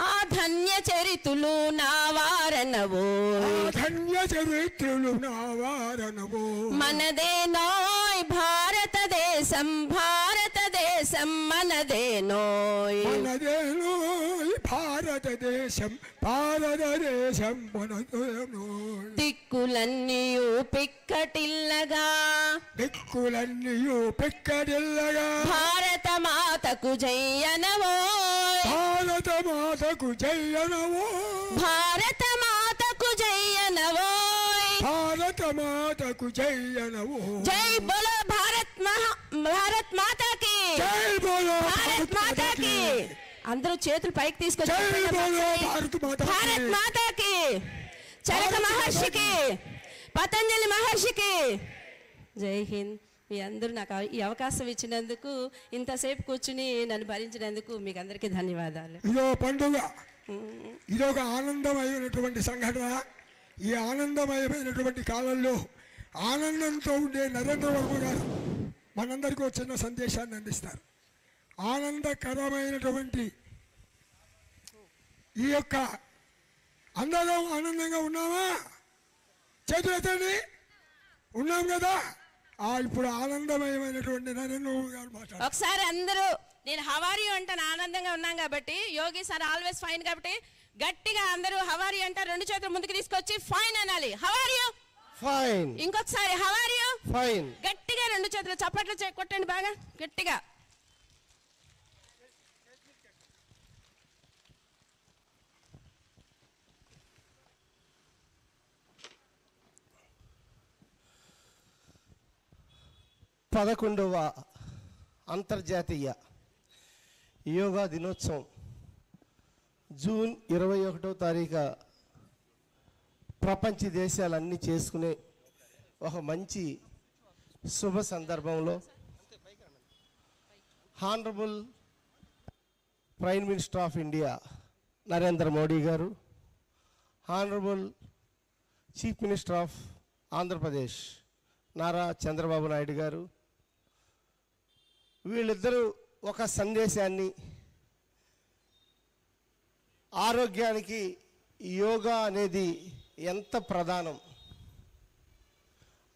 ఆ ధన్య చరితులు నా వారనవోయ్. ధన్య చరిత్రులు నా వారనవోయ్. మనదేనోయ్ భారతదేశం, భారతదేశం మనదేనోయ్. మనదేనోయ్ భారతదేశం, భారతదేశం మనదేనోయ్. దిక్కులన్నీయు పిక్కటిల్లగా, దిక్కులన్నీయు పిక్కటిల్లగా భారత మాతకు జయనవోయ్. భారత మాతకు జయనవోయ్. భారత మాతకు జయనవోయ్. భారత మాతకు జయనవోయ్. జై బోలో భారత్ మాతాకి, జై బోలో భారత్ మాతాకి. అందరూ చేతులు పైకి తీసుకొచ్చి జై బోలో భారత్ మాతాకి. భారత్ మాతాకి, చరక మహర్షికి, పతంజలి మహర్షికి జై హింద్. మీ అందరూ నాకు ఈ అవకాశం ఇచ్చినందుకు, ఇంతసేపు కూర్చుని నన్ను భరించినందుకు మీకు అందరికీ ధన్యవాదాలు. ఇదో పండుగ, ఇదొక ఆనందమైనటువంటి సంఘటన. ఈ ఆనందమయమైనటువంటి కాలంలో ఆనందంతో ఉండే నరేంద్ర వర్మ గారు మనందరికీ ఒక చిన్న సందేశాన్ని అందిస్తారు. ఆనందకరమైనటువంటి ఈ యొక్క అందరం ఆనందంగా ఉన్నామా? చేతులు ఎత్తండి. ఉన్నాం కదా? ఇప్పుడు ఆనందమయమైనటువంటి నరేంద్ర వర్మ గారు మాట్లాడారు. ఒకసారి అందరూ, నేను హవారి అంటాను, ఆనందంగా ఉన్నాం కాబట్టి, యోగి సార్ ఆల్వేస్ ఫైన్ కాబట్టి గట్టిగా అందరూ హవారి అంటారు. రెండు చేతులు ముందుకు తీసుకొచ్చి ఫైన్ అనాలి. హవారియు ఫైన్. ఇంకొకసారి హవారియు ఫైన్. గట్టిగా రెండు చేతులు చప్పట్లు కొట్టండి బాగా గట్టిగా. పదకొండవ అంతర్జాతీయ యోగా దినోత్సవం జూన్ 21వ తారీఖు ప్రపంచ దేశాలన్నీ చేసుకునే ఒక మంచి శుభ సందర్భంలో honourable prime minister of India Narendra Modi గారు, honourable chief minister of Andhra Pradesh Nara Chandrababu Naidu గారు, వీళ్ళిద్దరూ ఒక సందేశాన్ని, ఆరోగ్యానికి యోగా అనేది ఎంత ప్రధానం,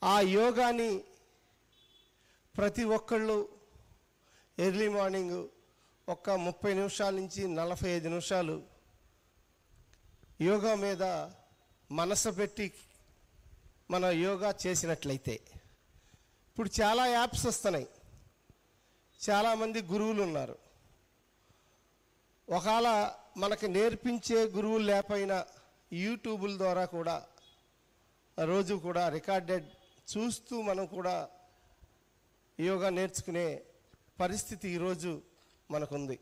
ఆ యోగాని ప్రతి ఒక్కళ్ళు ఎర్లీ మార్నింగ్ ఒక 30 నిమిషాల నుంచి 45 నిమిషాలు యోగా మీద మనసు పెట్టి మన యోగా చేసినట్లయితే, ఇప్పుడు చాలా యాప్స్ వస్తున్నాయి, చాలామంది గురువులు ఉన్నారు, ఒకవేళ మనకి నేర్పించే గురువులు లేకపోయినా యూట్యూబుల ద్వారా కూడా రోజు కూడా రికార్డెడ్ చూస్తూ మనం కూడా యోగా నేర్చుకునే పరిస్థితి ఈరోజు మనకుంది.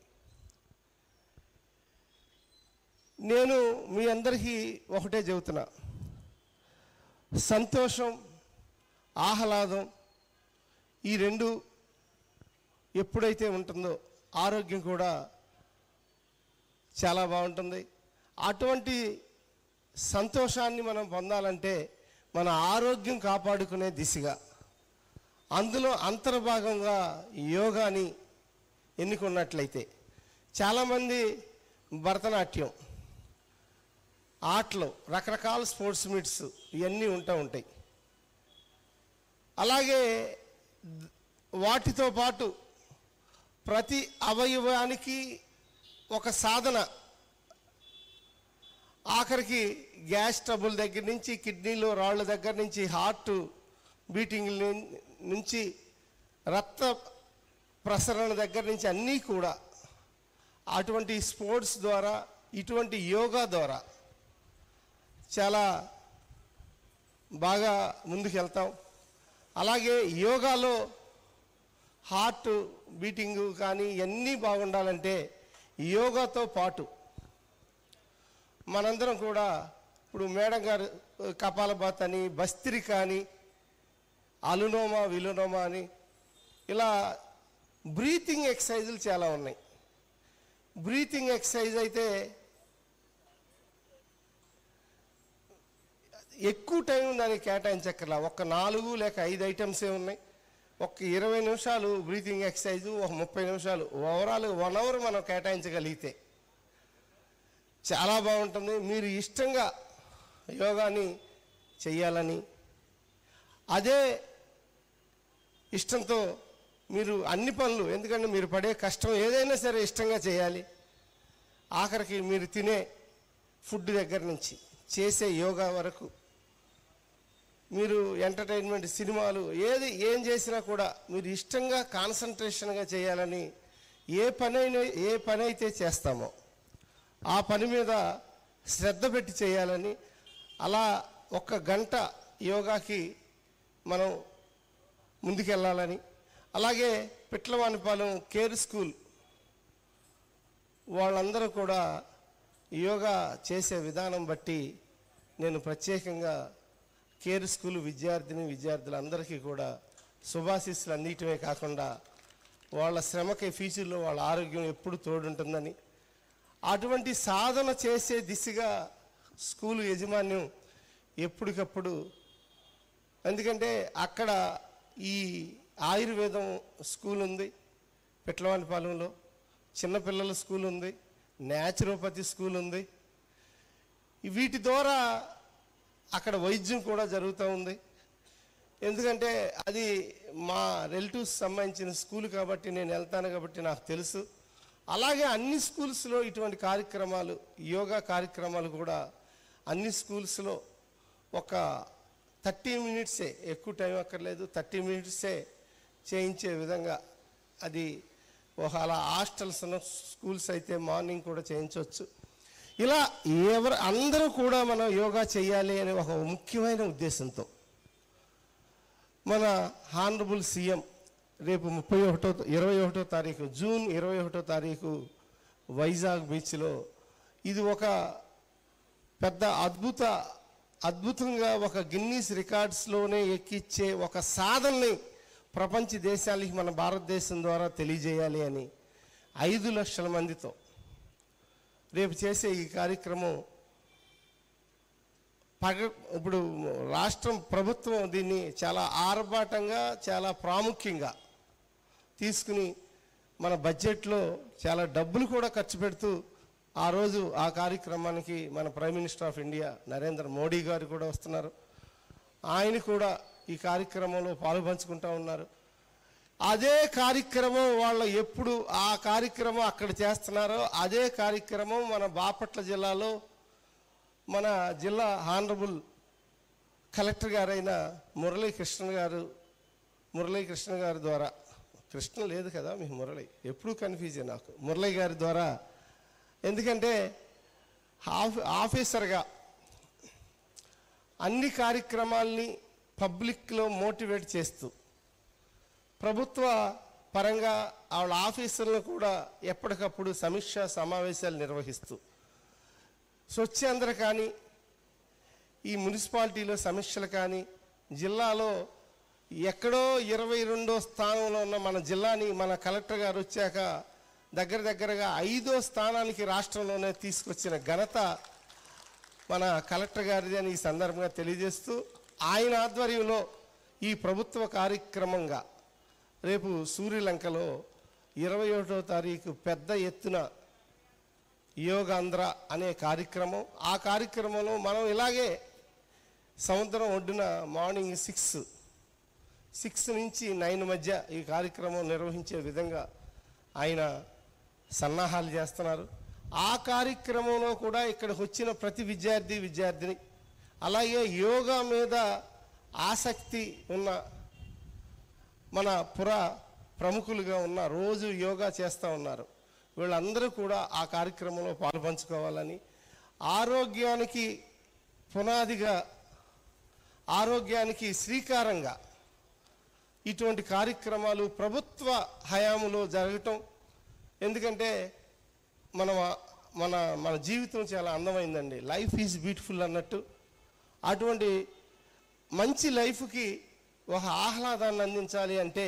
నేను మీ అందరికీ ఒకటే చెబుతున్నా, సంతోషం, ఆహ్లాదం ఈ రెండు ఎప్పుడైతే ఉంటుందో ఆరోగ్యం కూడా చాలా బాగుంటుంది. అటువంటి సంతోషాన్ని మనం పొందాలంటే మన ఆరోగ్యం కాపాడుకునే దిశగా అందులో అంతర్భాగంగా యోగాని ఎన్నుకున్నట్లయితే, చాలామంది భరతనాట్యం ఆటలు, రకరకాల స్పోర్ట్స్ మీట్స్ ఇవన్నీ ఉంటాయి. అలాగే వాటితో పాటు ప్రతి అవయవానికి ఒక సాధన, ఆఖరికి గ్యాస్ ట్రబుల్ దగ్గర నుంచి, కిడ్నీలో రాళ్ళ దగ్గర నుంచి, హార్ట్ బీటింగ్ నుంచి, రక్త ప్రసరణ దగ్గర నుంచి అన్నీ కూడా అటువంటి స్పోర్ట్స్ ద్వారా, ఇటువంటి యోగా ద్వారా చాలా బాగా ముందుకు వెళ్తాం. అలాగే యోగాలో హార్ట్ బీటింగ్ కానీ ఇవన్నీ బాగుండాలంటే యోగాతో పాటు మనందరం కూడా, ఇప్పుడు మేడం గారు కపాలభాత్ అని, భస్త్రిక అని, అనులోమ విలోమ అని, ఇలా బ్రీతింగ్ ఎక్సర్సైజులు చాలా ఉన్నాయి. బ్రీతింగ్ ఎక్సర్సైజ్ అయితే ఎక్కువ టైం దానికి కేటాయించక్కర్లా, ఒక 4 లేక 5 ఐటమ్సే ఉన్నాయి. ఒక 20 నిమిషాలు బ్రీతింగ్ ఎక్సర్సైజు, ఒక 30 నిమిషాలు, ఓవరాల్ 1 అవర్ మనం కేటాయించగలిగితే చాలా బాగుంటుంది. మీరు ఇష్టంగా యోగాని చెయ్యాలని, అదే ఇష్టంతో మీరు అన్ని పనులు, ఎందుకంటే మీరు పడే కష్టం ఏదైనా సరే ఇష్టంగా చేయాలి. ఆఖరికి మీరు తినే ఫుడ్ దగ్గర నుంచి చేసే యోగా వరకు, మీరు ఎంటర్టైన్మెంట్, సినిమాలు, ఏం చేసినా కూడా మీరు ఇష్టంగా కాన్సన్ట్రేషన్గా చేయాలని, ఏ పని అయితే చేస్తామో ఆ పని మీద శ్రద్ధ పెట్టి చేయాలని, అలా 1 గంట యోగాకి మనం ముందుకెళ్ళాలని. అలాగే పిట్లవానిపాలెం కేర్ స్కూల్ వాళ్ళందరూ కూడా యోగా చేసే విధానం బట్టి నేను ప్రత్యేకంగా కేర్ స్కూల్ విద్యార్థులందరికీ కూడా శుభాశీస్సులు అందించడమే కాకుండా వాళ్ళ శ్రమకి ఫ్యూచర్లో వాళ్ళ ఆరోగ్యం ఎప్పుడు తోడుంటుందని, అటువంటి సాధన చేసే దిశగా స్కూలు యాజమాన్యం ఎప్పటికప్పుడు, ఎందుకంటే అక్కడ ఈ ఆయుర్వేదం స్కూల్ ఉంది పిట్లవానిపాలెంలో, చిన్నపిల్లల స్కూల్ ఉంది, న్యాచురోపతి స్కూల్ ఉంది. వీటి ద్వారా అక్కడ వైద్యం కూడా జరుగుతూ ఉంది. ఎందుకంటే అది మా రిలేటివ్స్ సంబంధించిన స్కూల్ కాబట్టి నేను వెళ్తాను కాబట్టి నాకు తెలుసు. అలాగే అన్ని స్కూల్స్లో ఇటువంటి కార్యక్రమాలు, యోగా కార్యక్రమాలు కూడా అన్ని స్కూల్స్లో ఒక 30 మినిట్సే, ఎక్కువ టైం అక్కర్లేదు, 30 మినిట్సే చేయించే విధంగా, అది ఒకవేళ హాస్టల్స్ స్కూల్స్ అయితే మార్నింగ్ కూడా చేయించవచ్చు. ఇలా అందరూ కూడా మనం యోగా చేయాలి అనే ఒక ముఖ్యమైన ఉద్దేశంతో మన హానరబుల్ సీఎం రేపు 21వ తారీఖు, జూన్ 21వ తారీఖు వైజాగ్ బీచ్లో ఇది ఒక పెద్ద అద్భుతంగా ఒక గిన్నీస్ రికార్డ్స్లోనే ఎక్కిచ్చే ఒక సాధనని ప్రపంచ దేశాలకి మన భారతదేశం ద్వారా తెలియజేయాలి అని 5 లక్షల మందితో రేపు చేసే ఈ కార్యక్రమం ఇప్పుడు ప్రభుత్వం దీన్ని చాలా ఆర్భాటంగా, చాలా ప్రాముఖ్యంగా తీసుకుని మన బడ్జెట్లో చాలా డబ్బులు కూడా ఖర్చు పెడుతూ ఆ రోజు ఆ కార్యక్రమానికి మన prime minister of India Narendra Modi గారు కూడా వస్తున్నారు. ఆయన కూడా ఈ కార్యక్రమంలో పాలుపంచుకుంటూ ఉన్నారు. అదే కార్యక్రమం వాళ్ళు ఎప్పుడు ఆ కార్యక్రమం అక్కడ చేస్తున్నారో అదే కార్యక్రమం మన బాపట్ల జిల్లాలో మన జిల్లా హానరబుల్ కలెక్టర్ గారైన మురళీకృష్ణ గారి ద్వారా, కృష్ణ లేదు కదా మీకు మురళి, ఎప్పుడూ కన్ఫ్యూజన్ నాకు, మురళి గారి ద్వారా ఎందుకంటే ఆఫీసర్గా అన్ని కార్యక్రమాల్ని పబ్లిక్లో మోటివేట్ చేస్తూ ప్రభుత్వ పరంగా వాళ్ళ ఆఫీసర్లను కూడా ఎప్పటికప్పుడు సమీక్షా సమావేశాలు నిర్వహిస్తూ స్వచ్ఛంద్ర కానీ ఈ మున్సిపాలిటీలో సమీక్షలు కానీ జిల్లాలో ఎక్కడో 22వ స్థానంలో ఉన్న మన జిల్లాని మన కలెక్టర్ గారు వచ్చాక దగ్గరగా 5వ స్థానానికి రాష్ట్రంలోనే తీసుకొచ్చిన ఘనత మన కలెక్టర్ గారిది అని ఈ సందర్భంగా తెలియజేస్తూ ఆయన ఆధ్వర్యంలో ఈ ప్రభుత్వ కార్యక్రమంగా రేపు సూర్యలంకలో 21వ తారీఖు పెద్ద ఎత్తున యోగాంధ్ర అనే కార్యక్రమం. ఆ కార్యక్రమంలో మనం ఇలాగే సముద్రం ఒడ్డున మార్నింగ్ 6 నుంచి 9 మధ్య ఈ కార్యక్రమం నిర్వహించే విధంగా ఆయన సన్నాహాలు చేస్తున్నారు. ఆ కార్యక్రమంలో కూడా ఇక్కడికి వచ్చిన ప్రతి విద్యార్థిని అలాగే యోగా మీద ఆసక్తి ఉన్న మన ప్రముఖులుగా ఉన్న రోజు యోగా చేస్తూ ఉన్నారు. వీళ్ళందరూ కూడా ఆ కార్యక్రమంలో పాలుపంచుకోవాలని, ఆరోగ్యానికి పునాదిగా ఆరోగ్యానికి శ్రీకారంగా ఇటువంటి కార్యక్రమాలు ప్రభుత్వ హయాములో జరగటం. ఎందుకంటే మన జీవితం చాలా అందమైందండి. లైఫ్ ఈజ్ బ్యూటిఫుల్ అన్నట్టు అటువంటి మంచి లైఫ్కి ఒక ఆహ్లాదాన్ని అందించాలి అంటే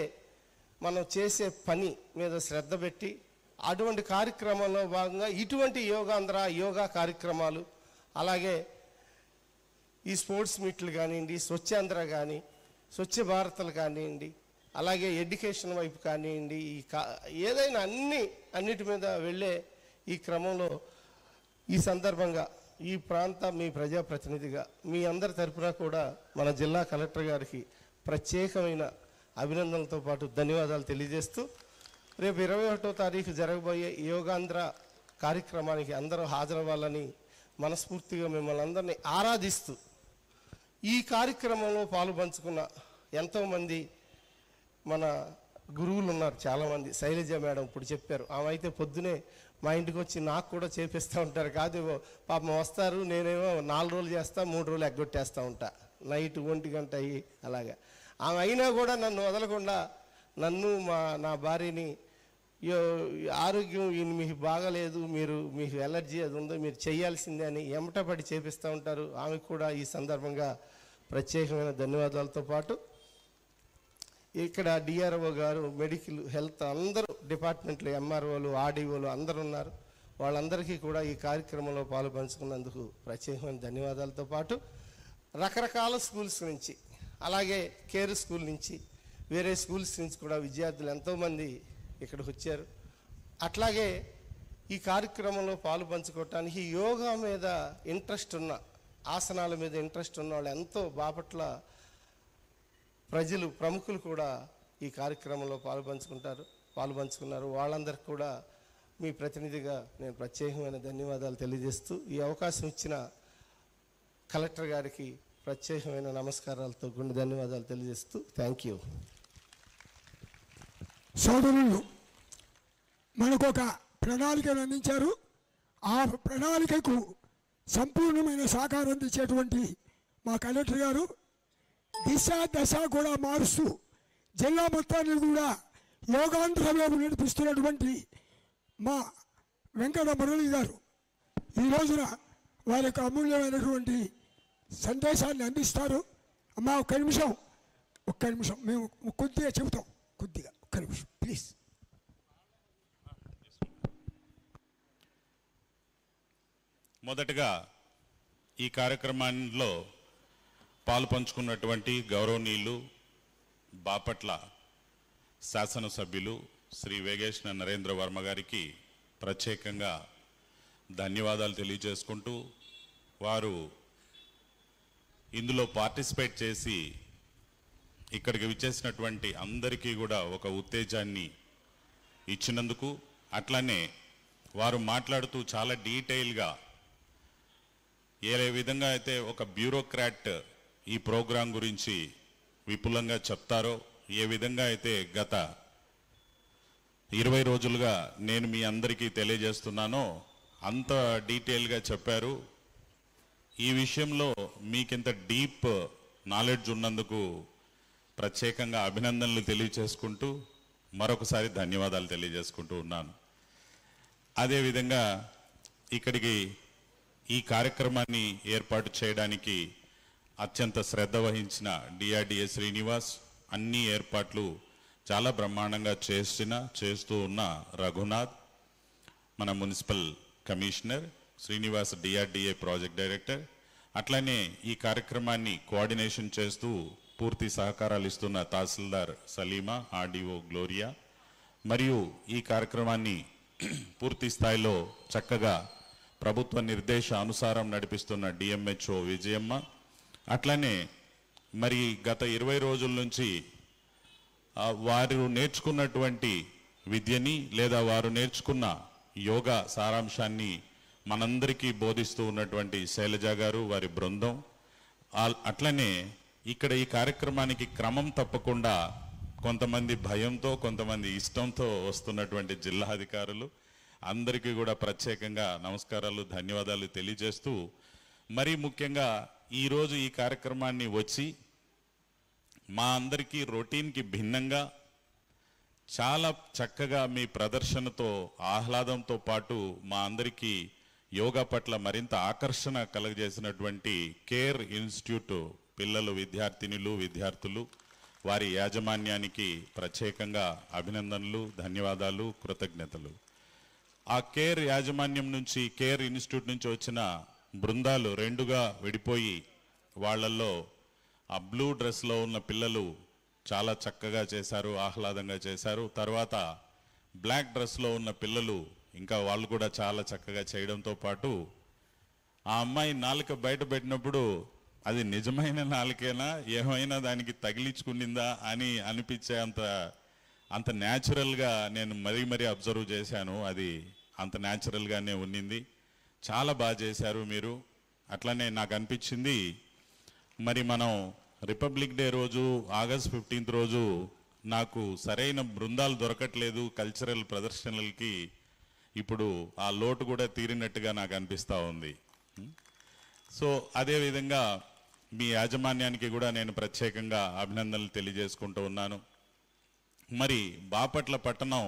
మనం చేసే పని మీద శ్రద్ధ పెట్టి అటువంటి కార్యక్రమంలో భాగంగా ఇటువంటి యోగా కార్యక్రమాలు, అలాగే ఈ స్పోర్ట్స్ మీట్లు కానివ్వండి, స్వచ్ఛాంధ్ర కానీ, స్వచ్ఛ భారత్లు కానివ్వండి, అలాగే ఎడ్యుకేషన్ వైపు కానివ్వండి, ఏదైనా అన్నిటి మీద వెళ్ళే ఈ క్రమంలో ఈ సందర్భంగా ఈ ప్రాంత మీ ప్రజాప్రతినిధిగా మీ అందరి తరపున కూడా మన జిల్లా కలెక్టర్ గారికి ప్రత్యేకమైన అభినందనలతో పాటు ధన్యవాదాలు తెలియజేస్తూ రేపు 21వ తారీఖు జరగబోయే యోగాంధ్ర కార్యక్రమానికి అందరూ హాజరవ్వాలని మనస్ఫూర్తిగా మిమ్మల్ని అందరినీ ఆరాధిస్తూ ఈ కార్యక్రమంలో పాలుపంచుకున్న ఎంతోమంది మన గురువులు ఉన్నారు. చాలామంది శైలజ మేడం ఇప్పుడు చెప్పారు. ఆమె అయితే పొద్దునే మా ఇంటికి వచ్చి నాకు కూడా చేపిస్తూ ఉంటారు. కాదు పాపం వస్తారు, నేనేమో 4 రోజులు చేస్తా, 3 రోజులు ఎగ్గొట్టేస్తూ ఉంటా, నైట్ 1 గంట అయ్యి అలాగా. ఆమె అయినా కూడా నన్ను వదలకుండా నా భార్యని ఆరోగ్యం మీకు బాగలేదు, మీకు ఎలర్జీ అది ఉందో మీరు చేయాల్సిందే అని ఎమటపడి చేపిస్తూ ఉంటారు. ఆమెకు కూడా ఈ సందర్భంగా ప్రత్యేకమైన ధన్యవాదాలతో పాటు ఇక్కడ డిఆర్ఓ గారు, మెడికల్ హెల్త్ అందరూ డిపార్ట్మెంట్లు, ఎంఆర్ఓలు, ఆర్డీఓలు అందరూ ఉన్నారు. వాళ్ళందరికీ కూడా ఈ కార్యక్రమంలో పాలు పంచుకున్నందుకు ప్రత్యేకమైన ధన్యవాదాలతో పాటు రకరకాల స్కూల్స్ నుంచి, అలాగే కేర్ స్కూల్ నుంచి, వేరే స్కూల్స్ నుంచి కూడా విద్యార్థులు ఎంతోమంది ఇక్కడికి వచ్చారు. అట్లాగే ఈ కార్యక్రమంలో పాలు పంచుకోవటానికి యోగా మీద ఇంట్రెస్ట్ ఉన్న, ఆసనాల మీద ఇంట్రెస్ట్ ఉన్న వాళ్ళు ఎంతో బాపట్ల ప్రముఖులు కూడా ఈ కార్యక్రమంలో పాలుపంచుకున్నారు. వాళ్ళందరికీ కూడా మీ ప్రతినిధిగా నేను ప్రత్యేకమైన ధన్యవాదాలు తెలియజేస్తూ ఈ అవకాశం ఇచ్చిన కలెక్టర్ గారికి ప్రత్యేకమైన నమస్కారాలతో గుండె ధన్యవాదాలు తెలియజేస్తూ థ్యాంక్ యూ. సోదరులు మనకు ఒక ప్రణాళికను అందించారు. ఆ ప్రణాళికకు సంపూర్ణమైన సహకారం అందించేటువంటి మా కలెక్టర్ గారు దశ కూడా మారుస్తూ జిల్లా మొత్తాన్ని కూడా యోగాంధ్ర వైపు నడిపిస్తున్నటువంటి మా వెంకట మురళి గారు ఈ రోజున వారి యొక్క అమూల్యమైనటువంటి సందేశాన్ని అందిస్తారు. అమ్మా ఒక్క నిమిషం మేము కొద్దిగా చెబుతాం, ఒక్క నిమిషం ప్లీజ్. మొదటగా ఈ కార్యక్రమంలో పాలు పంచుకున్నటువంటి గౌరవనీయులు బాపట్ల శాసనసభ్యులు శ్రీ వేగేశ్న నరేంద్ర వర్మ గారికి ప్రత్యేకంగా ధన్యవాదాలు తెలియజేసుకుంటూ వారు ఇందులో పార్టిసిపేట్ చేసి ఇక్కడికి విచ్చేసినటువంటి అందరికీ కూడా ఒక ఉత్తేజాన్ని ఇచ్చినందుకు, అట్లనే వారు మాట్లాడుతూ చాలా డీటెయిల్గా ఏ విధంగా అయితే ఒక బ్యూరోక్రాట్ ఈ ప్రోగ్రాం గురించి విపులంగా చెప్తారో, ఏ విధంగా అయితే గత 20 రోజులుగా నేను మీ అందరికీ తెలియజేస్తున్నానో అంత డీటెయిల్గా చెప్పారు. ఈ విషయంలో మీకింత డీప్ నాలెడ్జ్ ఉన్నందుకు ప్రత్యేకంగా అభినందనలు తెలియజేసుకుంటూ మరొకసారి ధన్యవాదాలు తెలియజేసుకుంటూ ఉన్నాను. అదేవిధంగా ఇక్కడికి ఈ కార్యక్రమాన్ని ఏర్పాటు చేయడానికి అత్యంత శ్రద్ధ వహించిన డిఆర్డిఏ శ్రీనివాస్, అన్ని ఏర్పాట్లు చాలా బ్రహ్మాండంగా చేస్తూ ఉన్న రఘునాథ్, మన municipal commissioner Srinivas, DRDA project director, అట్లనే ఈ కార్యక్రమాన్ని కోఆర్డినేషన్ చేస్తూ పూర్తి సహకారాలు ఇస్తున్న తహసీల్దార్ సలీమా, ఆర్డీఓ గ్లోరియా, మరియు ఈ కార్యక్రమాన్ని పూర్తి స్థాయిలో చక్కగా ప్రభుత్వ నిర్దేశానుసారం నడిపిస్తున్న డిఎంహెచ్ఓ విజయమ్మ, అట్లనే మరి గత 20 రోజుల నుంచి వారు నేర్చుకున్నటువంటి విద్యని లేదా వారు నేర్చుకున్న యోగా సారాంశాన్ని మనందరికీ బోధిస్తూ ఉన్నటువంటి శైలజ గారు, వారి బృందం, అట్లనే ఇక్కడ ఈ కార్యక్రమానికి క్రమం తప్పకుండా కొంతమంది భయంతో, కొంతమంది ఇష్టంతో వస్తున్నటువంటి జిల్లా అధికారులు అందరికీ కూడా ప్రత్యేకంగా నమస్కారాలు, ధన్యవాదాలు తెలియజేస్తూ, మరీ ముఖ్యంగా ఈరోజు ఈ కార్యక్రమాన్ని వచ్చి మా అందరికీ రొటీన్కి భిన్నంగా చాలా చక్కగా మీ ప్రదర్శనతో, ఆహ్లాదంతో పాటు మా అందరికీ యోగా పట్ల మరింత ఆకర్షణ కలుగజేసినటువంటి కేర్ ఇన్స్టిట్యూట్ పిల్లలు, విద్యార్థులు, వారి యాజమాన్యానికి ప్రత్యేకంగా అభినందనలు, ధన్యవాదాలు, కృతజ్ఞతలు. ఆ కేర్ యాజమాన్యం నుంచి, కేర్ ఇన్స్టిట్యూట్ నుంచి వచ్చిన బృందాలు రెండుగా విడిపోయి వాళ్ళల్లో ఆ బ్లూ డ్రెస్లో ఉన్న పిల్లలు చాలా చక్కగా చేశారు, ఆహ్లాదంగా చేశారు. తర్వాత బ్లాక్ డ్రెస్లో ఉన్న పిల్లలు ఇంకా వాళ్ళు కూడా చాలా చక్కగా చేయడంతో పాటు ఆ అమ్మాయి నాలుక బయట పెట్టినప్పుడు అది నిజమైన నాలుకేనా, ఏమైనా దానికి తగిలించుకునిందా అని అనిపించే అంత న్యాచురల్గా నేను మరీ అబ్జర్వ్ చేశాను. అది అంత న్యాచురల్గానే ఉన్నింది. చాలా బాగా చేశారు మీరు. అట్లనే నాకు అనిపించింది, మరి మనం రిపబ్లిక్ డే రోజు, ఆగస్ట్ 15th రోజు నాకు సరైన బృందాలు దొరకట్లేదు కల్చరల్ ప్రదర్శనలకి. ఇప్పుడు ఆ లోటు కూడా తీరినట్టుగా నాకు అనిపిస్తూ ఉంది. సో అదేవిధంగా మీ యాజమాన్యానికి కూడా నేను ప్రత్యేకంగా అభినందనలు తెలియజేసుకుంటూ ఉన్నాను. మరి బాపట్ల పట్టణం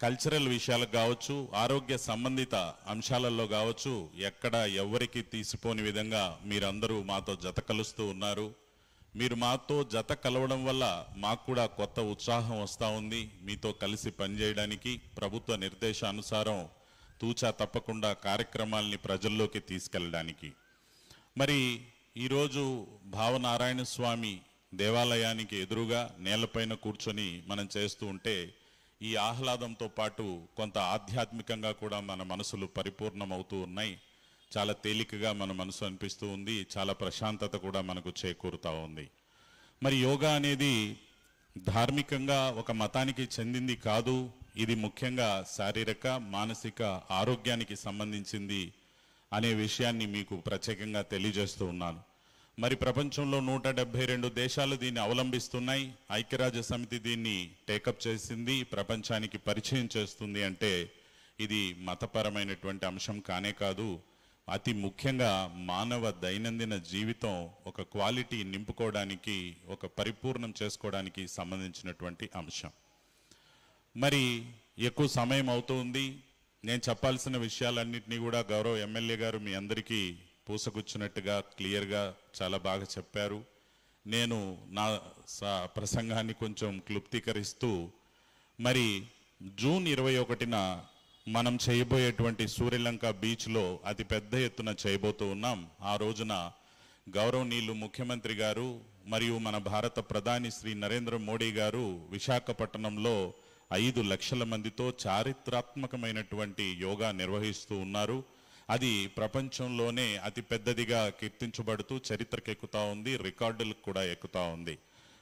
కల్చరల్ విషయాలకు కావచ్చు, ఆరోగ్య సంబంధిత అంశాలలో కావచ్చు, ఎక్కడ ఎవరికి తీసిపోని విధంగా మీరందరూ మాతో జత కలుస్తూ ఉన్నారు. మీరు మాతో జత కలవడం వల్ల మాకు కూడా కొత్త ఉత్సాహం వస్తూ ఉంది మీతో కలిసి పనిచేయడానికి, ప్రభుత్వ నిర్దేశానుసారం తూచా తప్పకుండా కార్యక్రమాల్ని ప్రజల్లోకి తీసుకెళ్ళడానికి. మరి ఈరోజు భావనారాయణ స్వామి దేవాలయానికి ఎదురుగా నేలపైన కూర్చొని మనం చేస్తూ ఉంటే ఈ ఆహ్లాదంతో పాటు కొంత ఆధ్యాత్మికంగా కూడా మన మనసులు పరిపూర్ణమవుతూ ఉన్నాయి. చాలా తేలికగా మన మనసు అనిపిస్తూ ఉంది, చాలా ప్రశాంతత కూడా మనకు చేకూరుతూ ఉంది. మరి యోగా అనేది ధార్మికంగా ఒక మతానికి చెందింది కాదు, ఇది ముఖ్యంగా శారీరక, మానసిక ఆరోగ్యానికి సంబంధించింది అనే విషయాన్ని మీకు ప్రత్యేకంగా తెలియజేస్తూ ఉన్నాను. మరి ప్రపంచంలో 172 దేశాలు దీన్ని అవలంబిస్తున్నాయి. ఐక్యరాజ్య సమితి దీన్ని టేకప్ చేసింది, ప్రపంచానికి పరిచయం చేస్తుంది. అంటే ఇది మతపరమైనటువంటి అంశం కానే కాదు, అతి ముఖ్యంగా మానవ దైనందిన జీవితం ఒక క్వాలిటీ నింపుకోవడానికి, ఒక పరిపూర్ణం చేసుకోవడానికి సంబంధించినటువంటి అంశం. మరి ఎక్కువ సమయం అవుతుంది. నేను చెప్పాల్సిన విషయాలన్నింటినీ కూడా గౌరవ ఎమ్మెల్యే గారు మీ అందరికీ పూసగుచ్చినట్టుగా క్లియర్గా చాలా బాగా చెప్పారు. నేను నా ప్రసంగాన్ని కొంచెం క్లుప్తీకరిస్తూ, మరి జూన్ 21న మనం చేయబోయేటువంటి సూర్యలంక బీచ్లో అతి పెద్ద ఎత్తున చేయబోతూ ఉన్నాం. ఆ రోజున గౌరవనీయులు ముఖ్యమంత్రి గారు మరియు మన భారత ప్రధాని శ్రీ నరేంద్ర మోడీ గారు విశాఖపట్నంలో 5 లక్షల మందితో చారిత్రాత్మకమైనటువంటి యోగా నిర్వహిస్తూ ఉన్నారు. అది ప్రపంచంలోనే అతి పెద్దదిగా కీర్తించబడుతూ చరిత్రకు ఎక్కుతూ ఉంది, రికార్డులకు కూడా ఎక్కుతూ ఉంది.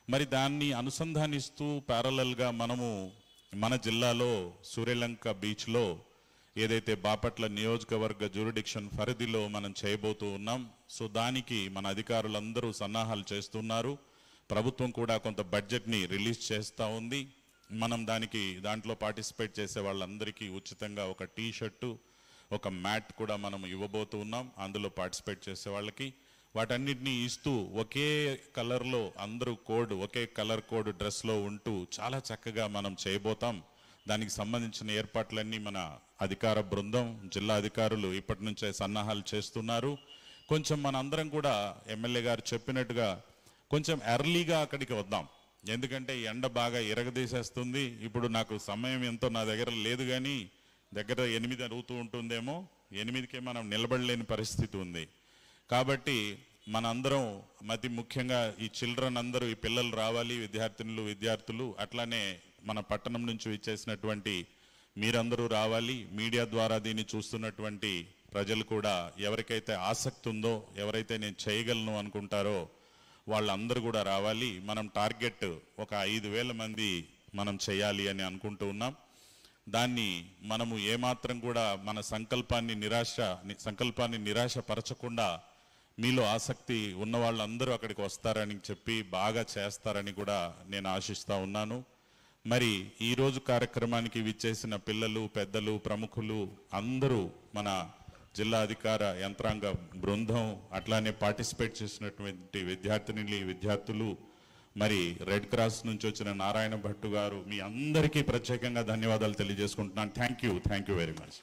మరి దాన్ని అనుసంధానిస్తూ ప్యారలల్గా మనము మన జిల్లాలో సూర్యలంక బీచ్లో ఏదైతే బాపట్ల నియోజకవర్గ జ్యూరిడిక్షన్ పరిధిలో మనం చేయబోతూ ఉన్నాం. సో దానికి మన అధికారులందరూ సన్నాహాలు చేస్తున్నారు. ప్రభుత్వం కూడా కొంత బడ్జెట్ని రిలీజ్ చేస్తూ ఉంది. మనం దాంట్లో పార్టిసిపేట్ చేసే వాళ్ళందరికీ ఉచితంగా ఒక టీ షర్టు, ఒక మ్యాట్ కూడా మనం ఇవ్వబోతూ ఉన్నాం అందులో పార్టిసిపేట్ చేసే వాళ్ళకి. వాటన్నిటినీ ఇస్తూ ఒకే కలర్లో అందరూ ఒకే కలర్ కోడ్ డ్రెస్లో ఉంటూ చాలా చక్కగా మనం చేయబోతాం. దానికి సంబంధించిన ఏర్పాట్లన్నీ మన అధికార బృందం, జిల్లా అధికారులు ఇప్పటి నుంచే సన్నాహాలు చేస్తున్నారు. కొంచెం మనందరం కూడా ఎమ్మెల్యే గారు చెప్పినట్టుగా కొంచెం ఎర్లీగా అక్కడికి వద్దాం. ఎందుకంటే ఎండ బాగా ఇరగదీసేస్తుంది. ఇప్పుడు నాకు సమయం ఎంతో నా దగ్గర లేదు, కానీ దగ్గర 8 అవుతూ ఉంటుందేమో, 8కే మనం నిలబడలేని పరిస్థితి ఉంది. కాబట్టి మనందరం ముఖ్యంగా ఈ చిల్డ్రన్ అందరూ, ఈ పిల్లలు రావాలి, విద్యార్థులు అట్లానే మన పట్టణం నుంచి విచ్చేసినటువంటి మీరందరూ రావాలి. మీడియా ద్వారా దీన్ని చూస్తున్నటువంటి ప్రజలు కూడా ఎవరికైతే ఆసక్తి ఉందో, ఎవరైతే నేను చేయగలను అనుకుంటారో వాళ్ళందరూ కూడా రావాలి. మనం టార్గెట్ ఒక 5,000 మంది మనం చేయాలి అని అనుకుంటూ ఉన్నాం. దాన్ని మనము ఏమాత్రం కూడా మన సంకల్పాన్ని నిరాశపరచకుండా మీలో ఆసక్తి ఉన్న వాళ్ళందరూ అక్కడికి వస్తారని చెప్పి బాగా చేస్తారని కూడా నేను ఆశిస్తూ ఉన్నాను. మరి ఈరోజు కార్యక్రమానికి విచ్చేసిన పిల్లలు, పెద్దలు, ప్రముఖులు అందరూ, మన జిల్లా అధికార యంత్రాంగ బృందం, అట్లానే పార్టిసిపేట్ చేసినటువంటి విద్యార్థులు, మరి రెడ్ క్రాస్ నుంచి వచ్చిన నారాయణ భట్టు గారు, మీ అందరికీ ప్రత్యేకంగా ధన్యవాదాలు తెలియజేసుకుంటున్నాను. Thank you very much.